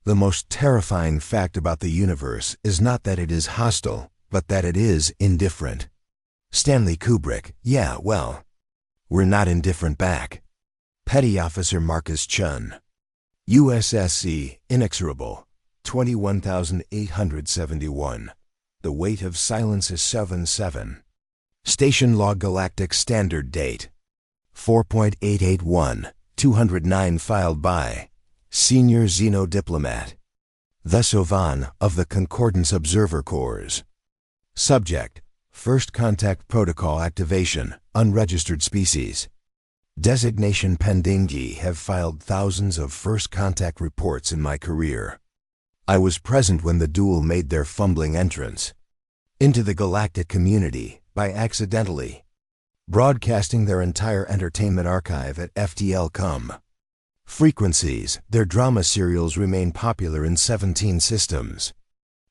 The most terrifying fact about the universe is not that it is hostile, but that it is indifferent. Stanley Kubrick, yeah, well, we're not indifferent back. Petty Officer Marcus Chun. USSC, inexorable, 21,871. The weight of silence is 77. Station log galactic standard date. 4.881, 209 filed by Senior Xeno Diplomat. The Sovan of the Concordance Observer Corps. Subject, First Contact Protocol Activation, Unregistered Species. Designation Pendingi have filed thousands of first contact reports in my career. I was present when the duel made their fumbling entrance into the galactic community by accidentally broadcasting their entire entertainment archive at FTL.com. Frequencies, their drama serials remain popular in 17 systems.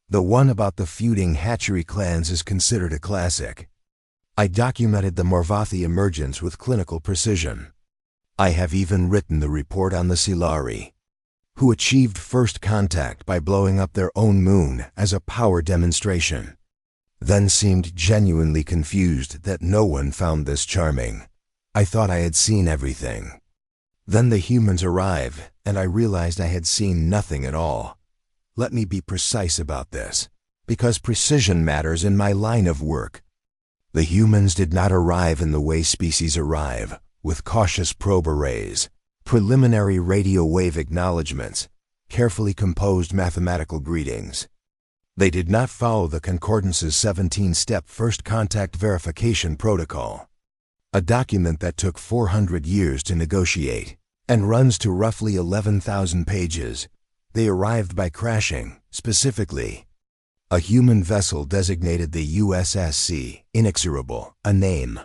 The one about the feuding hatchery clans is considered a classic. I documented the Morvathi emergence with clinical precision. I have even written the report on the Silari, who achieved first contact by blowing up their own moon as a power demonstration, then seemed genuinely confused that no one found this charming. I thought I had seen everything. Then the humans arrive, and I realized I had seen nothing at all. Let me be precise about this, because precision matters in my line of work. The humans did not arrive in the way species arrive, with cautious probe arrays, preliminary radio wave acknowledgments, carefully composed mathematical greetings. They did not follow the Concordance's 17-step first contact verification protocol, a document that took 400 years to negotiate and runs to roughly 11,000 pages. They arrived by crashing, specifically a human vessel designated the USSC, inexorable, a name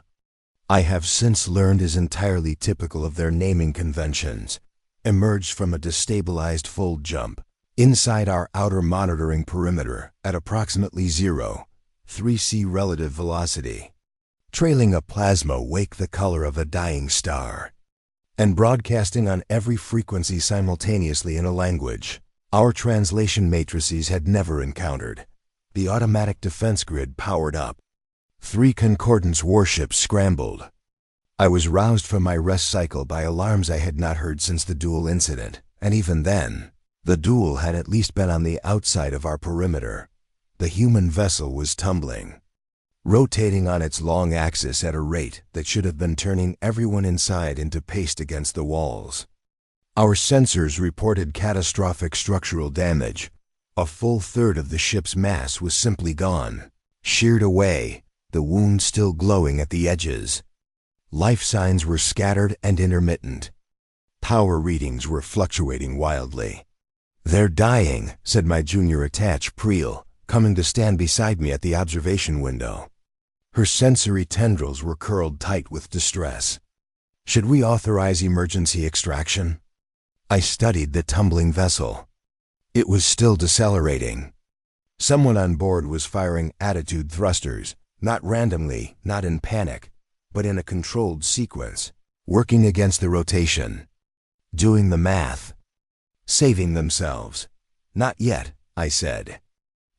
I have since learned is entirely typical of their naming conventions, emerged from a destabilized fold jump inside our outer monitoring perimeter at approximately 0.3 relative velocity, trailing a plasma wake the color of a dying star, and broadcasting on every frequency simultaneously in a language our translation matrices had never encountered. The automatic defense grid powered up. 3 Concordance warships scrambled. I was roused from my rest cycle by alarms I had not heard since the duel incident, and even then, the duel had at least been on the outside of our perimeter. The human vessel was tumbling, rotating on its long axis at a rate that should have been turning everyone inside into paste against the walls. Our sensors reported catastrophic structural damage. A full third of the ship's mass was simply gone, sheared away, the wound still glowing at the edges. Life signs were scattered and intermittent. Power readings were fluctuating wildly. "They're dying," said my junior attach, Priel, coming to stand beside me at the observation window. Her sensory tendrils were curled tight with distress. "Should we authorize emergency extraction?" I studied the tumbling vessel. It was still decelerating. Someone on board was firing attitude thrusters, not randomly, not in panic, but in a controlled sequence, working against the rotation, doing the math, saving themselves. "Not yet," I said.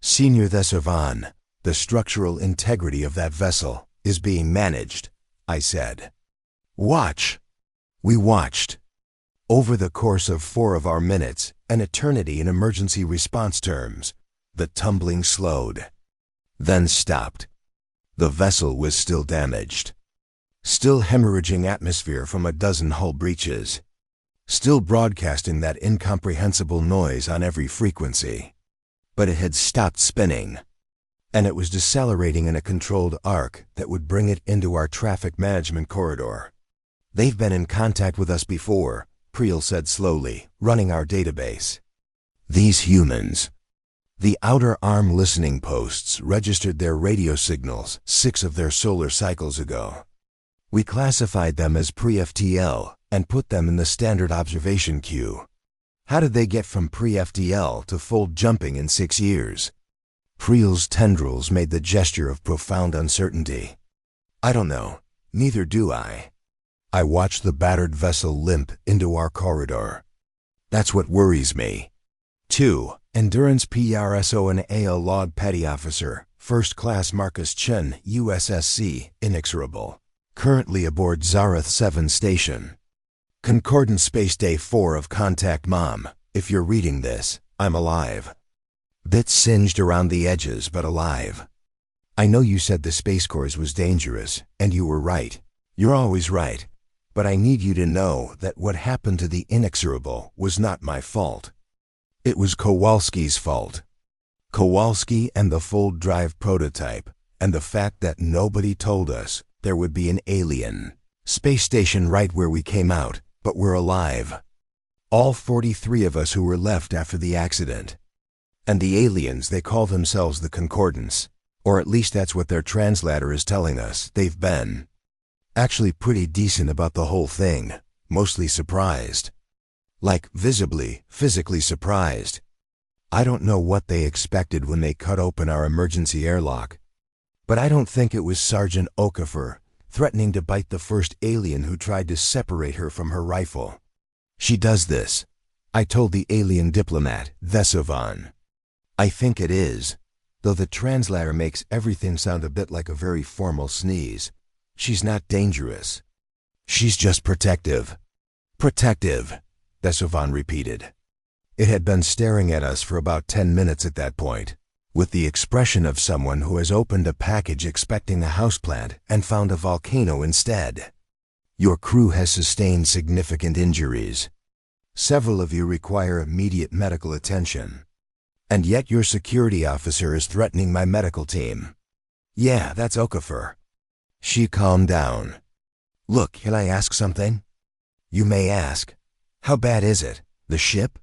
"Senior Thesavan, the structural integrity of that vessel is being managed," I said. "Watch." We watched. Over the course of 4 of our minutes, an eternity in emergency response terms, the tumbling slowed, then stopped. The vessel was still damaged, still hemorrhaging atmosphere from a dozen hull breaches, still broadcasting that incomprehensible noise on every frequency. But it had stopped spinning, and it was decelerating in a controlled arc that would bring it into our traffic management corridor. "They've been in contact with us before," Priel said slowly, running our database. "These humans." The outer arm listening posts registered their radio signals 6 of their solar cycles ago. We classified them as pre-FTL and put them in the standard observation queue. How did they get from pre-FTL to fold jumping in 6 years? Priel's tendrils made the gesture of profound uncertainty. "I don't know. Neither do I." I watched the battered vessel limp into our corridor. "That's what worries me. 2. Endurance PRSO and AL Log Petty Officer, First Class Marcus Chen, USSC, Inexorable. Currently aboard Zarath 7 Station. Concordant Space Day 4 of Contact Mom. If you're reading this, I'm alive. Bit singed around the edges, but alive. I know you said the Space Corps was dangerous, and you were right. You're always right. But I need you to know that what happened to the Inexorable was not my fault. It was Kowalski's fault. Kowalski and the full drive prototype, and the fact that nobody told us there would be an alien space station right where we came out, but we're alive. All 43 of us who were left after the accident. And the aliens, they call themselves the Concordants, or at least that's what their translator is telling us. They've been actually pretty decent about the whole thing, mostly surprised. Like, visibly, physically surprised. I don't know what they expected when they cut open our emergency airlock. But I don't think it was Sergeant Okafor threatening to bite the first alien who tried to separate her from her rifle. She does this, I told the alien diplomat, Vesovan. I think it is, though the translator makes everything sound a bit like a very formal sneeze. She's not dangerous. She's just protective. Protective, Vesovan repeated. It had been staring at us for about 10 minutes at that point, with the expression of someone who has opened a package expecting a houseplant and found a volcano instead. Your crew has sustained significant injuries. Several of you require immediate medical attention. And yet your security officer is threatening my medical team. Yeah, that's Okafor. She calmed down. Look, can I ask something? You may ask. How bad is it? The ship?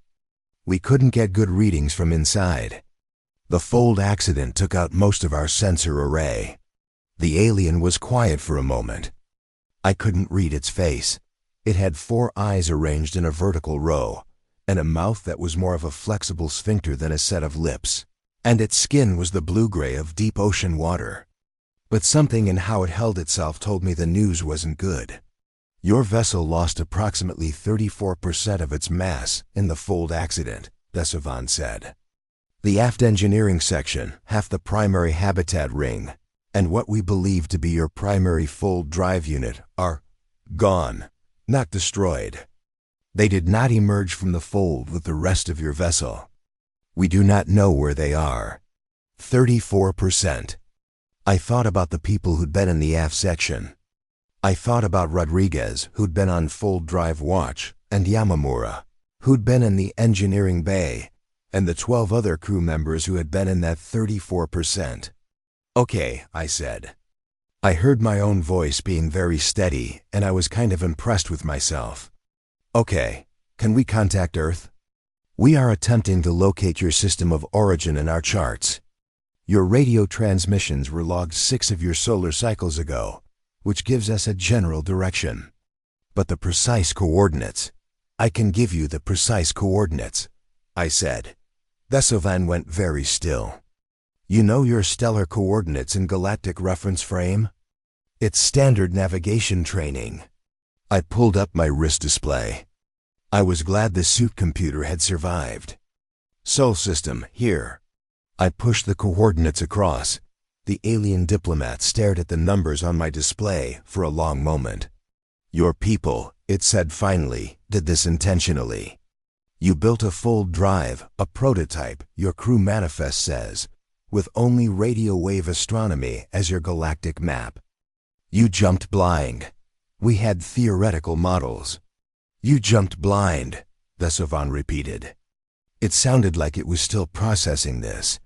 We couldn't get good readings from inside. The fold accident took out most of our sensor array. The alien was quiet for a moment. I couldn't read its face. It had 4 eyes arranged in a vertical row, and a mouth that was more of a flexible sphincter than a set of lips. And its skin was the blue-gray of deep ocean water. But something in how it held itself told me the news wasn't good. Your vessel lost approximately 34% of its mass in the fold accident, Vesovan said. The aft engineering section, half the primary habitat ring, and what we believe to be your primary fold drive unit are gone, not destroyed. They did not emerge from the fold with the rest of your vessel. We do not know where they are. 34%. I thought about the people who'd been in the aft section. I thought about Rodriguez, who'd been on full drive watch, and Yamamura, who'd been in the engineering bay, and the 12 other crew members who had been in that 34%. Okay, I said. I heard my own voice being very steady, and I was kind of impressed with myself. Okay, can we contact Earth? We are attempting to locate your system of origin in our charts. Your radio transmissions were logged 6 of your solar cycles ago, which gives us a general direction. But the precise coordinates, I can give you the precise coordinates, I said. Vesovan went very still. You know your stellar coordinates in galactic reference frame? It's standard navigation training. I pulled up my wrist display. I was glad the suit computer had survived. Sol system, here. I pushed the coordinates across. The alien diplomat stared at the numbers on my display for a long moment. Your people, it said finally, did this intentionally. You built a full drive, a prototype, your crew manifest says, with only radio wave astronomy as your galactic map. You jumped blind. We had theoretical models. You jumped blind, Vesovan repeated. It sounded like it was still processing this.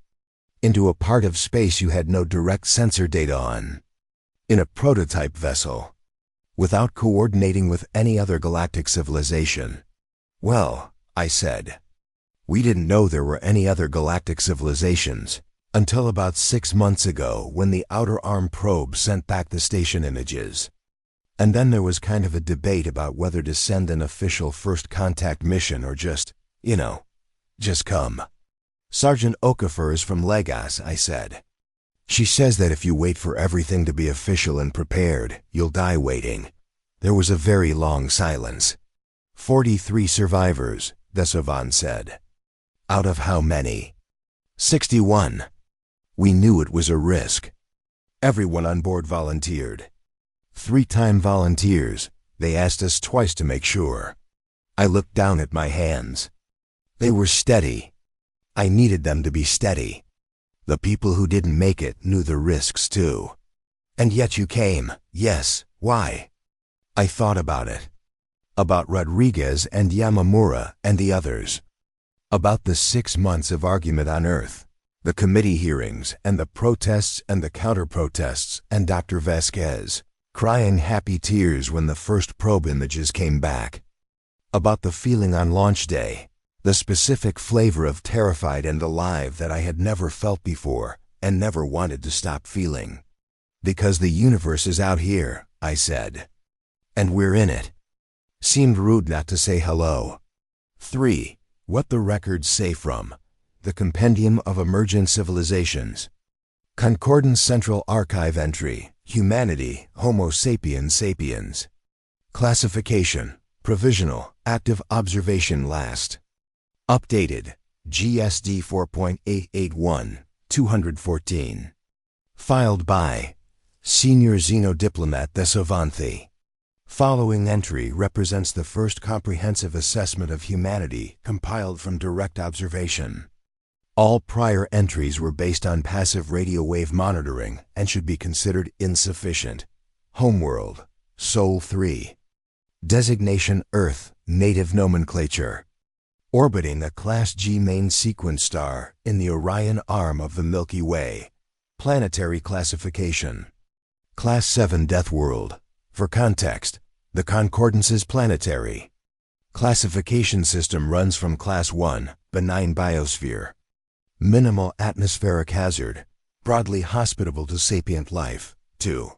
Into a part of space you had no direct sensor data on. In a prototype vessel. Without coordinating with any other galactic civilization. Well, I said. We didn't know there were any other galactic civilizations until about 6 months ago when the Outer Arm probe sent back the station images. And then there was kind of a debate about whether to send an official first contact mission or just, just come. Sergeant Okafor is from Lagos, I said. She says that if you wait for everything to be official and prepared, you'll die waiting. There was a very long silence. 43 survivors, Vesovan said. Out of how many? 61. We knew it was a risk. Everyone on board volunteered. 3-time volunteers. They asked us twice to make sure. I looked down at my hands. They were steady. I needed them to be steady. The people who didn't make it knew the risks too. And yet you came. Yes, why? I thought about it. About Rodriguez and Yamamura and the others. About the 6 months of argument on Earth, the committee hearings and the protests and the counter-protests, and Dr. Vasquez crying happy tears when the first probe images came back. About the feeling on launch day, the specific flavor of terrified and alive that I had never felt before and never wanted to stop feeling. Because the universe is out here, I said. And we're in it. Seemed rude not to say hello. 3. What the records say from the Compendium of Emergent Civilizations. Concordance Central Archive entry. Humanity, Homo sapiens sapiens. Classification, provisional, active observation last. Updated, GSD 4.881, 214. Filed by Senior Xenodiplomat Desovanthi. Following entry represents the first comprehensive assessment of humanity compiled from direct observation. All prior entries were based on passive radio wave monitoring and should be considered insufficient. Homeworld, Sol 3. Designation Earth, native nomenclature. Orbiting a Class G main sequence star in the Orion arm of the Milky Way. Planetary classification. Class 7 Deathworld. For context, the concordance is planetary. Classification system runs from Class 1, benign biosphere. Minimal atmospheric hazard, broadly hospitable to sapient life, to